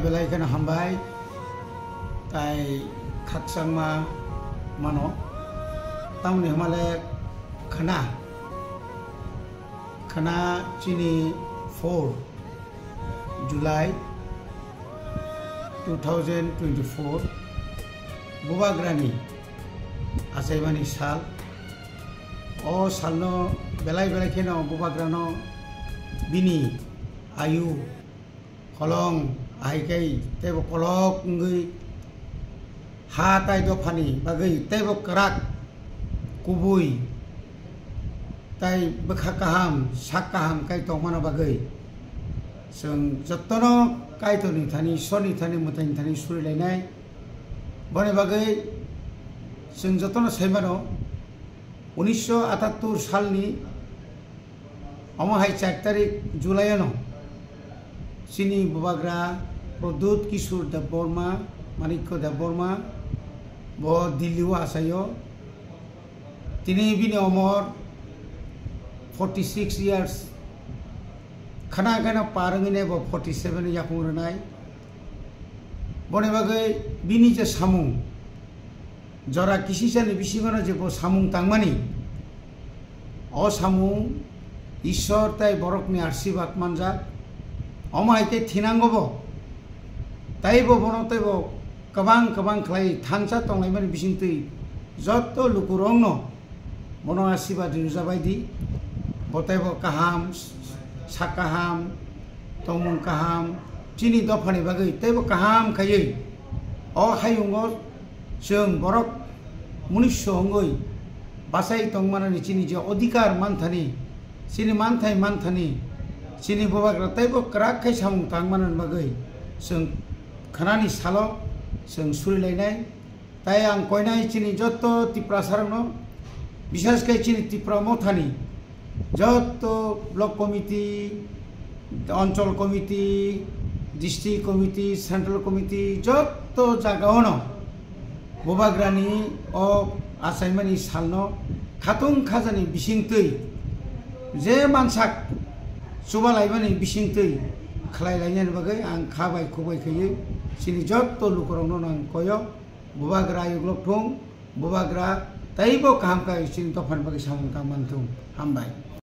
belai kan hambai tai khaksang ma mano taun ni hamale khana chini 4 July 2024 bubagrani asaibani sal o salno belai keno bubagrano bini ayu kolong aikai tebo kolok ngui ha tai do phani bagai tebo karak kubui tai bekhakaham sakaham kai tongmana bagai seng jotono kai to ni thani soni thani mutain thani suri lainai bone bagai seng jotono saimano 1978 salni amahai 4 tarik Julai no sini bubagra Produt Kishore Debborma Manikko Debborma bo Dilliwa asayo tini bini omor 46 years khana parangine bo 47 yakung renai bone bagai bini je samung jora kisisani bisingono je bo samung tangmani o samung Ishor tai borokni arsibat manjak Omaike thinangobo taibo bonotaibo kabang khlai thansa tonglai bisingtui jotto lukurongno bono arsibat rujabaidi botaibo kaham sakaham tomung kaham chini dofani bagai taibo kaham khayei o hayungo जों borok munisho hongoi basai tongmanani chini je odhikar manthani chini manthani sini bubagra taibo karak kai samung tangmanan bagai जों khanani salo जों suri lainai tai ang koinai chini jotto tipra sarangno bishas kai chini tipra mothani jotto block committee অঞ্চল committee district committee central committee jotto jaga ono bubagrani o asaimani salno khatung khajani bisingtui je mansak suba laibani bisingtui khlai lainani bagai ang khabai khubai khayei sini jotto lukorongno nang koyo bubagra yuglok thung bubagra taibo kaham kai sini tofan bagai samung tangmantung hambai